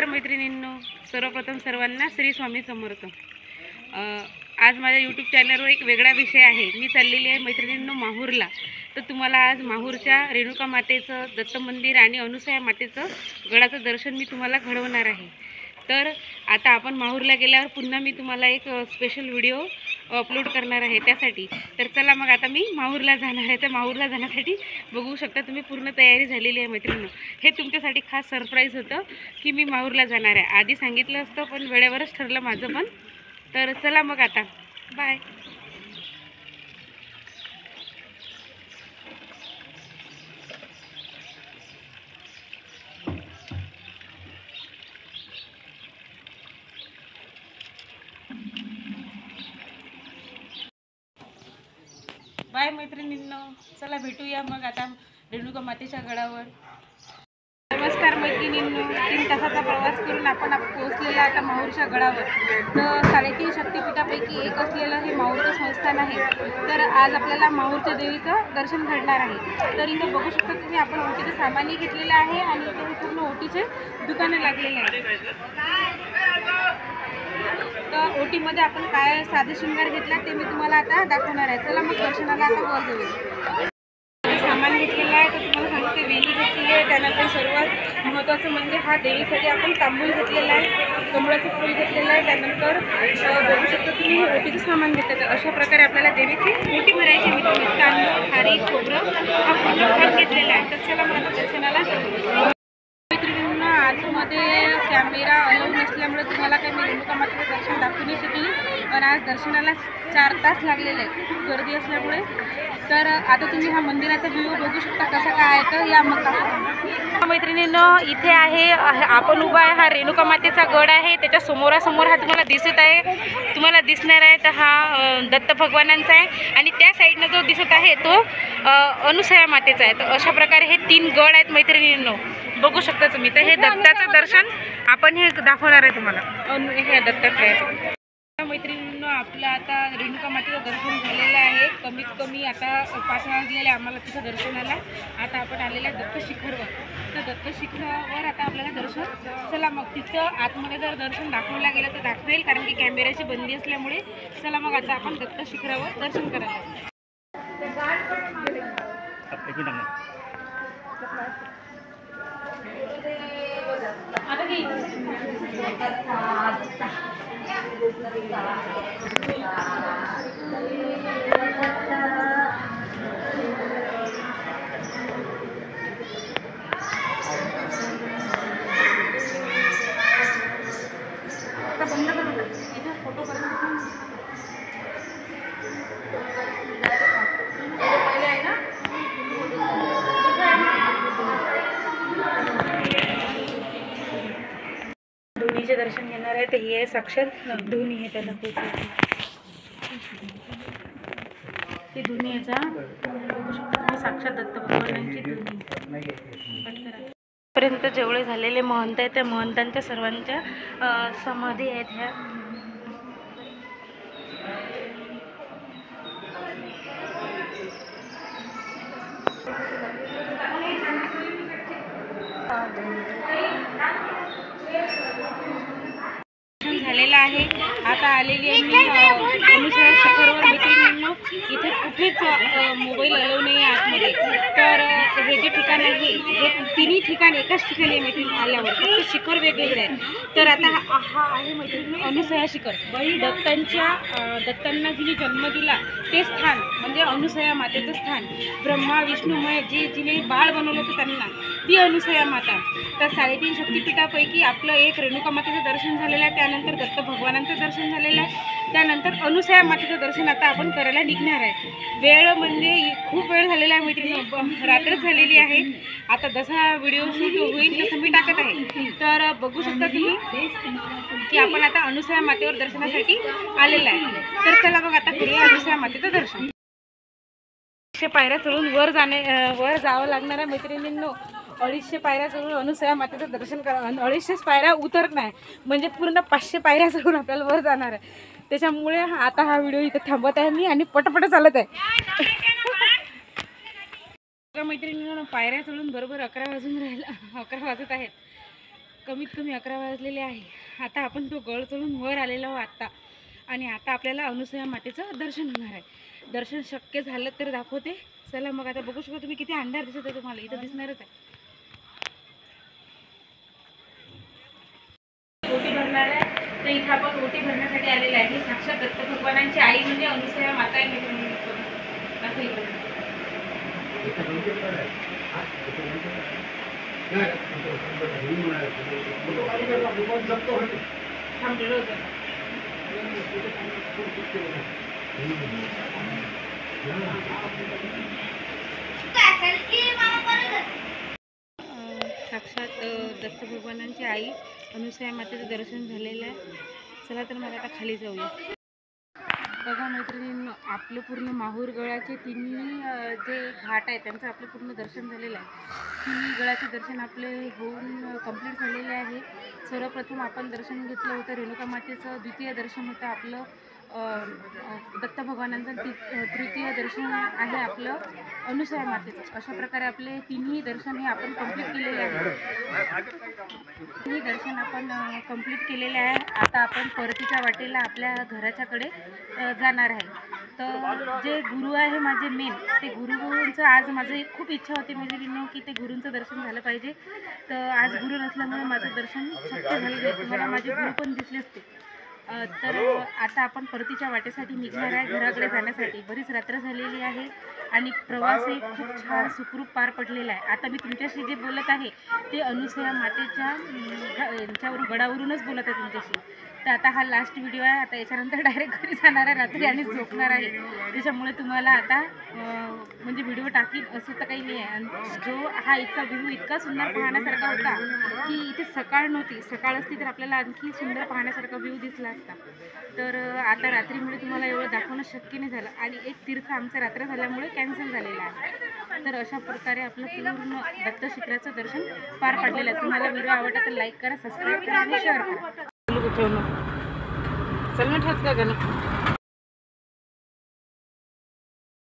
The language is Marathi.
मैत्रिणींनो, सर्वप्रथम सर्वांना श्री स्वामी समर्थ। आज माझ्या यूट्यूब चॅनलवर एक वेगळा विषय आहे। मी चाललेली आहे मैत्रिणींनो माहूरला। तर तुम्हाला आज माहूरच्या रेणुका मातेचं दत्त मंदिर आणि अनुसया मातेचं गडाचं दर्शन मी तुम्हाला घडवणार आहे। तर आता आपण माहूरला गेल्यावर पुन्हा मी तुम्हाला एक स्पेशल व्हिडिओ अपलोड करणार आहे त्यासाठी। तर चला मग आता मी माहूरला जाणार आहे। तर माहूरला जाण्यासाठी बघू शकता तुम्ही पूर्ण तयारी झालेली आहे मैत्रिणींनो। हे तुमच्यासाठी खास सरप्राईज होतं की मी माहूरला जाणार आहे। आधी सांगितलं असतं पण वेळेवरच ठरलं माझं पण। तर चला मग आता बाय। बाय मैत्रिणींनो, चला भेटूया मग आता रेणुका मातेच्या गडावर। नमस्कार मैत्रिणींनो, 3 तासाचा प्रवास करून आपण पोहोचलेलो आता माहूरच्या गडावर। तर 3.5 शक्तिपीठापैकी एक असलेलं हे माहूरचं संस्थान आहे। तर आज आपल्याला माहूरच्या देवीचं दर्शन घडणार आहे। तर इथं बघू शकता तुम्ही, आपण ओटीचं सामानही घेतलेलं आहे आणि इथे पूर्ण ओटीचे दुकानं लागलेले आहेत। तर ओटीमध्ये आपण काय साधे शृंगार घेतला ते मी तुम्हाला आता दाखवणार आहे। चला मग दर्शनाला आता वर जाऊया। सामान घेतलेलं आहे तर तुम्हाला सांगते, वेणी घेतलेली आहे। त्यानंतर सर्वात महत्त्वाचं म्हणजे हा देवीसाठी आपण तांबूल घेतलेला आहे, कमळाचं फूल घेतलेलं आहे। त्यानंतर बघू शकता तुम्ही ओटीचं सामान घेतलं। तर अशा प्रकारे आपल्याला देवीची ओटी भरायची आहे। तांदूळ, खारी, खोबरं हा पूर्ण भाग घेतलेला आहे। तर चला मग आता दर्शनाला जाऊया। मैत्रिणींना आतमध्ये कॅमेरा अलाउ नसल्यामुळे तुम्हाला काही मी रेणुका मातेचं दर्शन दाखवू नाही शकली। पण आज दर्शनाला 4 तास लागलेले आहेत, खूप गर्दी असल्यामुळे। तर आता तुम्ही हा मंदिराचा व्ह्यू बघू शकता कसा काय आहे। तर या मग मैत्रिणींनो, इथे आहे आपण उभा आहे, हा रेणुका मातेचा गड आहे। त्याच्या समोरासमोर हा तुम्हाला दिसत आहे, तुम्हाला दिसणार आहे। तर हा दत्त भगवानांचा आहे आणि त्या साईडनं जो दिसत आहे तो अनुसया मातेचा आहे। तर अशा प्रकारे हे 3 गड आहेत मैत्रिणींनो, बघू शकता तुम्ही। तर हे दत्ताचं दर्शन आपण हे दाखवणार आहे तुम्हाला, हे दत्तात्रयाचं। मैत्रिणींनो, आपलं आता रेणुका मातेचं दर्शन झालेलं आहे। कमीत कमी आता 5 वाजलेले आम्हाला तिथं दर्शनाला। आता आपण आलेलं आहे दत्त शिखरवर। तर दत्त शिखरावर आता आपल्याला दर्शन, चला मग तिचं आतमध्ये जर दर्शन दाखवलं गेलं तर दाखवेल, कारण की कॅमेऱ्याची बंदी असल्यामुळे। चला मग आता आपण दत्त शिखरावर दर्शन करायला। आता की फोटो धोनीचे दर्शन घेणार आहे। तर ही आहे साक्षात धोनी, हे त्याला ती धोनी याचा साक्षात दत्त भगवानांची धोनी। पर्यंत जेवढे झालेले महंत आहेत त्या महंतांच्या सर्वांच्या समाधी आहेत ह्या। झालेला आहे। आता आलेली आहे मी अनुसया शिखरवर। मैत्रिणींनो, इथे कुठेच मोबाईल अलाउ नाही आहे आतमध्ये। तर हे जे ठिकाण आहे हे 3ही ठिकाण एकाच ठिकाणी आहे मैत्रिणी आल्यावर, फक्त शिखर वेगवेगळे आहे। तर आता हा आहे मैत्रिणी अनुसया शिखर। दत्तांना जिने जन्म दिला ते स्थान म्हणजे अनुसया मातेचं स्थान। ब्रह्मा विष्णुमय जिने बाळ बनवलं होतं त्यांना, ती अनुसया माता। तर 3.5 शक्तिपीठापैकी आपलं एक रेणुका मातेचं दर्शन झालेलं आहे। त्यानंतर दत्त भगवानांचं दर्शन झालेलं आहे। त्यानंतर अनुसया मातेचं दर्शन आता आपण करायला निघणार आहे। वेळ म्हणजे खूप वेळ झालेला आहे मैत्रिणी, रात्र झालेली आहे। आता जसा व्हिडिओ शूट होईल तसं मी टाकत आहे। तर बघू शकता तुम्ही की आपण आता अनुसया मातेवर दर्शनासाठी आलेलं आहे। तर चला मग आता करूया अनुसया मातेचं दर्शन। 200 पायऱ्या चढून वर जावं लागणार आहे मैत्रिणींनो। 250 पायऱ्या चढून अनुसया मातेचं दर्शन करा। 250 पायऱ्या उतरत नाही म्हणजे पूर्ण 500 पायऱ्या चढून आपल्याला वर जाणार आहे। त्याच्यामुळे आता हा व्हिडिओ इथे थांबवत आहे मी आणि पटपट चालत आहे। मैत्रिणींनो, पायऱ्या चढून बरोबर 11 वाजून राहिला, 11 वाजत आहेत। कमीत कमी 11 वाजलेले आहे. आता आपण तो गड चढून वर आलेलो आहोत आत्ता. आणि आता आपल्याला अनुसूया मातेचं दर्शन होणार आहे. दर्शन शक्य झालं तर दाखवते. चला मग आता बघू शकता तुम्ही किती अंधार दिसत आहे. तुम्हाला इथं दिसणारच आहे. ओटी भरणार आहे तर इथं आपण ओटी भरण्यासाठी आलेले आहे. साक्षात दत्त भगवानांची आई म्हणजे अनुसूया माता आहे. थांबलेलं होतं. साक्षात दत्त भगवानांची आई अनुसूया मातेचं दर्शन झालेलं आहे. चला तर मग आता खाली जाऊया. बघा मैत्रिणींनो, आपलं पूर्ण माहूर गडाचे तिन्ही जे घाट आहे त्यांचं आपलं पूर्ण दर्शन झालेलं आहे. तिन्ही गडाचे दर्शन आपले होऊन कंप्लीट झालेले आहे. सर्वप्रथम आपण दर्शन घेतलं होतं रेणुका मातेचं. द्वितीय दर्शन होतं आपलं दत्त भगवानांचं. तृतीय दर्शन आहे आपलं अनुसूया मातेचं. अशा प्रकारे आपले तिन्ही दर्शन हे आपण कंप्लीट केलेले आहे. तिन्ही दर्शन आपण कंप्लीट केलेले आहे. आता आपण परतीच्या वाटेला आपल्या घराच्याकडे जाणार आहे. तर जे गुरु आहे माझे मेन, ते गुरुंचं आज माझं एक खूप इच्छा होती मैत्रिणींनो की ते गुरूंचं दर्शन झालं पाहिजे. तर आज गुरु नसल्यामुळे माझं दर्शन शक्य झालं नाही. तुम्हाला माझे गुरु पण दिसले असते. तर आता आपण परतीच्या वाटेसाठी निघणार आहे घराकडे जाण्यासाठी. बरीच रात्र झालेली आहे आणि प्रवासही खूप छान सुखरूप पार पडलेला आहे. आता मी तुमच्याशी जे बोलत आहे ते अनुसूया मातेच्या यांच्यावरून गडावरूनच बोलत आहे तुमच्याशी. तर आता हा लास्ट व्हिडिओ आहे. आता याच्यानंतर डायरेक्ट घरी जाणार आहे रात्री आणि झोपणार आहे. त्याच्यामुळे तुम्हाला आता म्हणजे व्हिडिओ टाकीन असं तर काही नाही आहे. आणि जो हा इथचा व्ह्यू इतका सुंदर पाहण्यासारखा होता की इथे सकाळ नव्हती. सकाळ असती तर आपल्याला आणखी सुंदर पाहण्यासारखा व्ह्यू दिसला असता. तर आता रात्रीमुळे तुम्हाला एवढं दाखवणं शक्य नाही झालं. आणि एक तीर्थ आमचं रात्र झाल्यामुळे कॅन्सल झालेलं आहे. तर अशा प्रकारे आपलं पूर्ण दत्तशिखराचं दर्शन पार पडलेलं आहे. तुम्हाला व्हिडिओ आवडला तर लाईक करा, सबस्क्राईब करा आणि शेअर करा. चल ना ठेवत का गाणं.